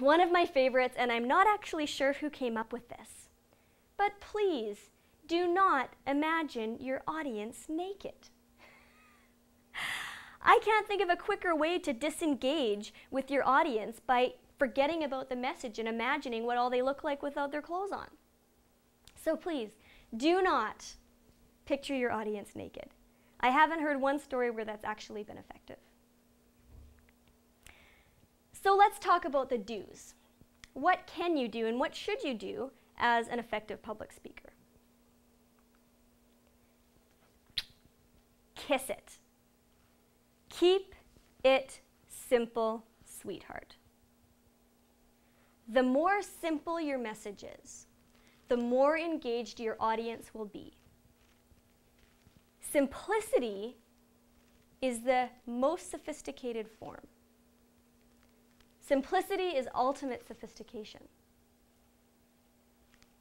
one of my favorites, and I'm not actually sure who came up with this, but please do not imagine your audience naked. I can't think of a quicker way to disengage with your audience by forgetting about the message and imagining what all they look like without their clothes on. So please, do not picture your audience naked. I haven't heard one story where that's actually been effective. So let's talk about the do's. What can you do and what should you do as an effective public speaker? Kiss it. Keep it simple, sweetheart. The more simple your message is, the more engaged your audience will be. Simplicity is the most sophisticated form. Simplicity is ultimate sophistication.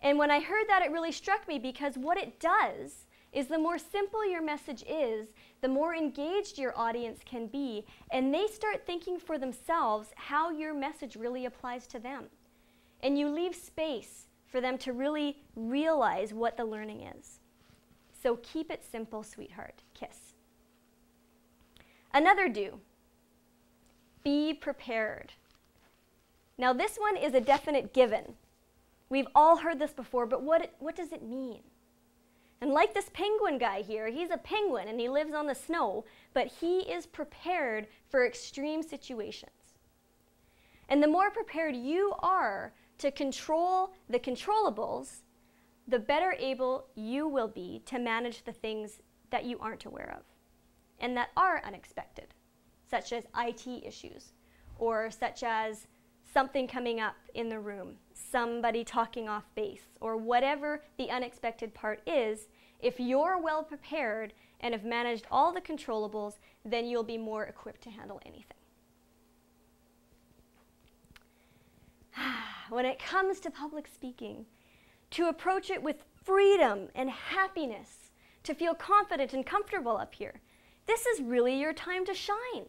And when I heard that, it really struck me, because what it does is the more simple your message is, the more engaged your audience can be, and they start thinking for themselves how your message really applies to them. And you leave space for them to really realize what the learning is. So keep it simple, sweetheart. Kiss. Another do. Be prepared. Now this one is a definite given. We've all heard this before, but what does it mean? And like this penguin guy here, he's a penguin and he lives on the snow, but he is prepared for extreme situations. And the more prepared you are to control the controllables, the better able you will be to manage the things that you aren't aware of and that are unexpected, such as IT issues, or such as something coming up in the room, somebody talking off base, or whatever the unexpected part is. If you're well prepared and have managed all the controllables, then you'll be more equipped to handle anything. When it comes to public speaking, to approach it with freedom and happiness, to feel confident and comfortable up here, this is really your time to shine.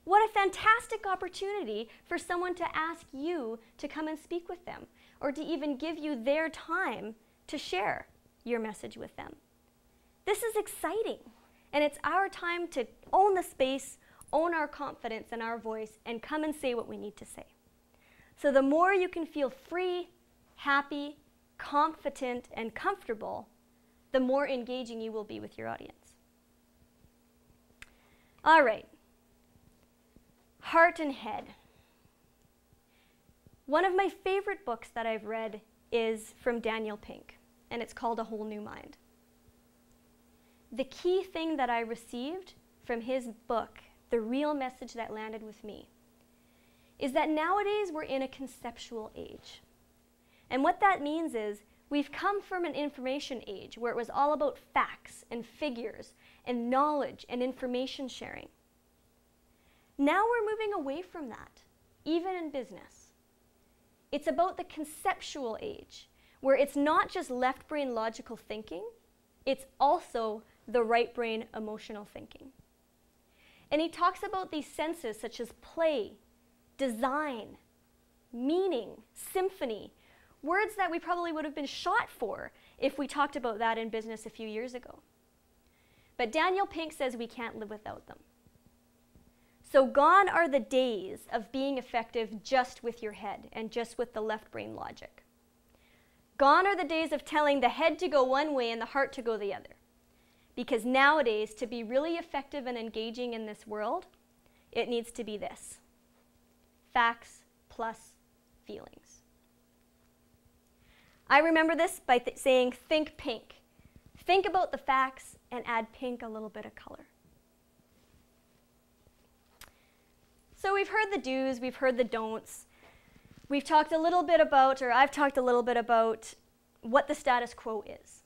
What a fantastic opportunity for someone to ask you to come and speak with them, or to even give you their time to share your message with them. This is exciting, and it's our time to own the space, own our confidence and our voice, and come and say what we need to say. So the more you can feel free, happy, confident, and comfortable, the more engaging you will be with your audience. All right. Heart and head. One of my favorite books that I've read is from Daniel Pink, and it's called A Whole New Mind. The key thing that I received from his book, the real message that landed with me, is that nowadays we're in a conceptual age. And what that means is we've come from an information age where it was all about facts and figures and knowledge and information sharing. Now we're moving away from that, even in business. It's about the conceptual age, where it's not just left brain logical thinking, it's also the right brain emotional thinking. And he talks about these senses such as play, design, meaning, symphony, words that we probably would have been shot for if we talked about that in business a few years ago. But Daniel Pink says we can't live without them. So gone are the days of being effective just with your head and just with the left brain logic. Gone are the days of telling the head to go one way and the heart to go the other. Because nowadays, to be really effective and engaging in this world, it needs to be this: facts plus feelings. I remember this by saying, think pink. Think about the facts and add pink a little bit of color. So we've heard the do's, we've heard the don'ts. We've talked a little bit about, or I've talked a little bit about, what the status quo is.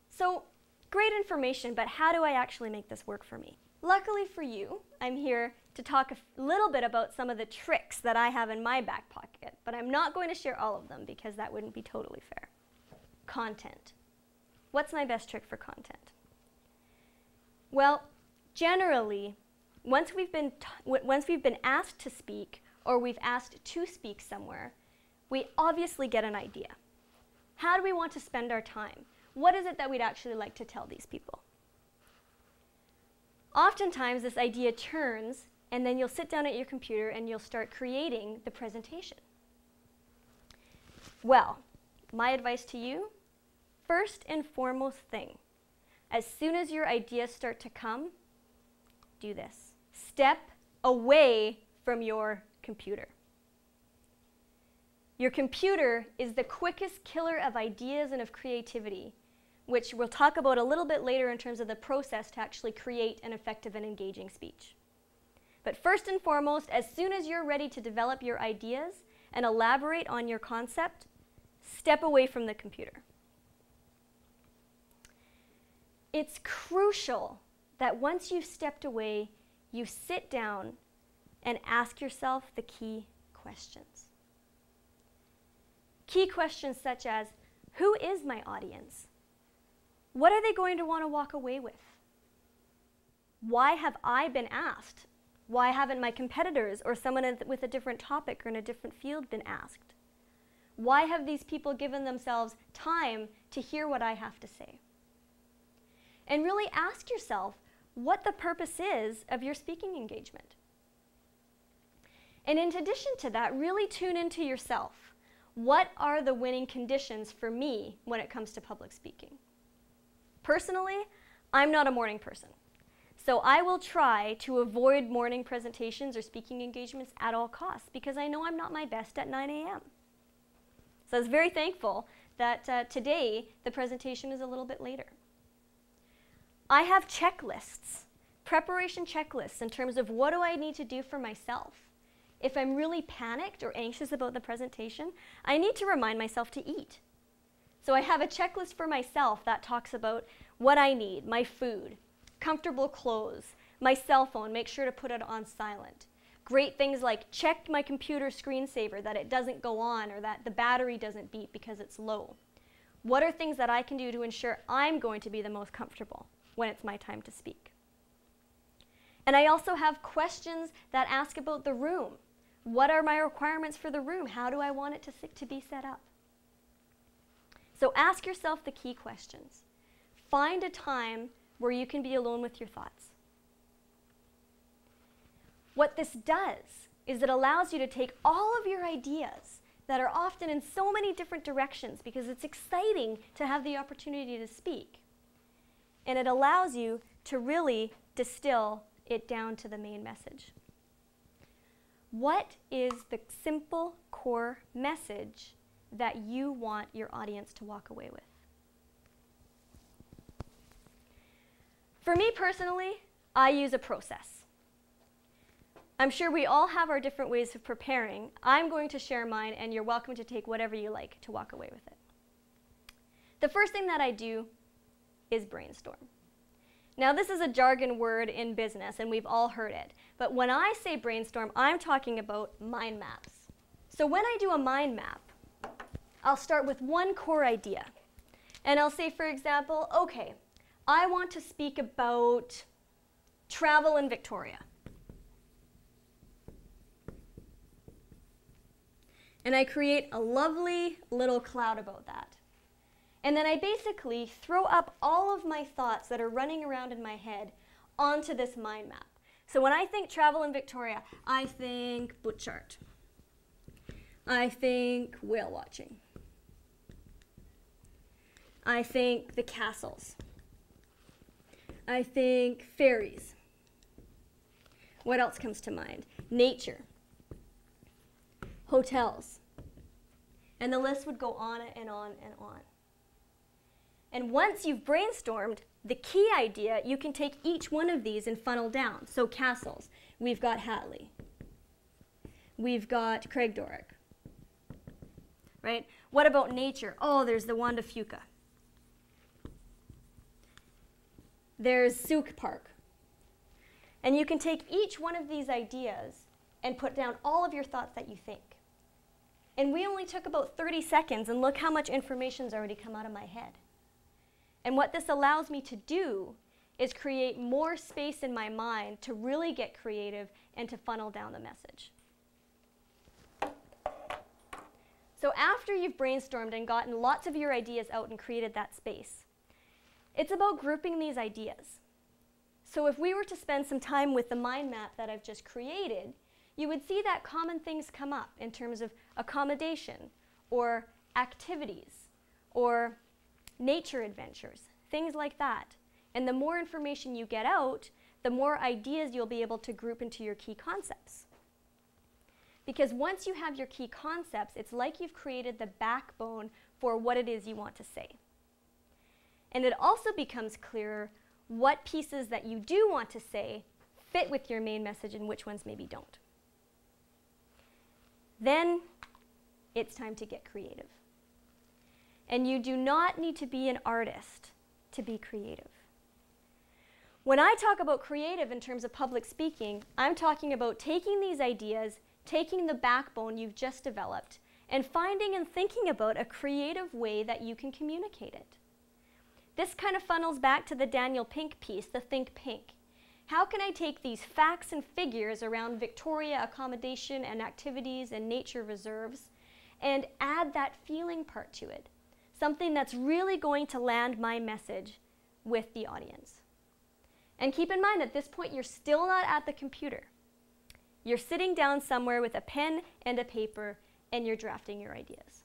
So great information, but how do I actually make this work for me? Luckily for you, I'm here to talk a little bit about some of the tricks that I have in my back pocket, but I'm not going to share all of them because that wouldn't be totally fair. Content. What's my best trick for content? Well, generally, once we've been asked to speak, or we've asked to speak somewhere, we obviously get an idea. How do we want to spend our time? What is it that we'd actually like to tell these people? Oftentimes this idea turns, and then you'll sit down at your computer and you'll start creating the presentation. Well, my advice to you, first and foremost thing, as soon as your ideas start to come, do this. Step away from your computer. Your computer is the quickest killer of ideas and of creativity, which we'll talk about a little bit later in terms of the process to actually create an effective and engaging speech. But first and foremost, as soon as you're ready to develop your ideas and elaborate on your concept, step away from the computer. It's crucial that once you've stepped away, you sit down and ask yourself the key questions. Key questions such as, who is my audience? What are they going to want to walk away with? Why have I been asked? Why haven't my competitors or someone with a different topic or in a different field been asked? Why have these people given themselves time to hear what I have to say? And really ask yourself what the purpose is of your speaking engagement. And in addition to that, really tune into yourself. What are the winning conditions for me when it comes to public speaking? Personally, I'm not a morning person. So I will try to avoid morning presentations or speaking engagements at all costs because I know I'm not my best at 9 a.m. So I was very thankful that today the presentation is a little bit later. I have checklists, preparation checklists in terms of what do I need to do for myself. If I'm really panicked or anxious about the presentation, I need to remind myself to eat. So I have a checklist for myself that talks about what I need, my food, comfortable clothes, my cell phone, make sure to put it on silent. Great things like check my computer screensaver that it doesn't go on or that the battery doesn't beep because it's low. What are things that I can do to ensure I'm going to be the most comfortable when it's my time to speak? And I also have questions that ask about the room. What are my requirements for the room? How do I want it to be set up? So ask yourself the key questions. Find a time where you can be alone with your thoughts. What this does is it allows you to take all of your ideas that are often in so many different directions because it's exciting to have the opportunity to speak. And it allows you to really distill it down to the main message. What is the simple core message that you want your audience to walk away with? For me personally, I use a process. I'm sure we all have our different ways of preparing. I'm going to share mine, and you're welcome to take whatever you like to walk away with it. The first thing that I do is brainstorm. Now, this is a jargon word in business, and we've all heard it. But when I say brainstorm, I'm talking about mind maps. So when I do a mind map, I'll start with one core idea. And I'll say, for example, okay, I want to speak about travel in Victoria. And I create a lovely little cloud about that. And then I basically throw up all of my thoughts that are running around in my head onto this mind map. So when I think travel in Victoria, I think boot chart. I think whale watching. I think the castles. I think ferries. What else comes to mind? Nature. Hotels. And the list would go on and on and on. And once you've brainstormed the key idea, you can take each one of these and funnel down. So castles, we've got Hatley. We've got Craigdorroch. Right? What about nature? Oh, there's the Wanda Fuca. There's Souk Park. And you can take each one of these ideas and put down all of your thoughts that you think. And we only took about 30 seconds, and look how much information's already come out of my head. And what this allows me to do is create more space in my mind to really get creative and to funnel down the message. So after you've brainstormed and gotten lots of your ideas out and created that space, it's about grouping these ideas. So if we were to spend some time with the mind map that I've just created, you would see that common things come up in terms of accommodation or activities or nature adventures, things like that. And the more information you get out, the more ideas you'll be able to group into your key concepts. Because once you have your key concepts, it's like you've created the backbone for what it is you want to say. And it also becomes clearer what pieces that you do want to say fit with your main message and which ones maybe don't. Then it's time to get creative. And you do not need to be an artist to be creative. When I talk about creative in terms of public speaking, I'm talking about taking these ideas, taking the backbone you've just developed, and finding and thinking about a creative way that you can communicate it. This kind of funnels back to the Daniel Pink piece, the Think Pink. How can I take these facts and figures around Victoria accommodation and activities and nature reserves and add that feeling part to it? Something that's really going to land my message with the audience. And keep in mind, at this point, you're still not at the computer. You're sitting down somewhere with a pen and a paper, and you're drafting your ideas.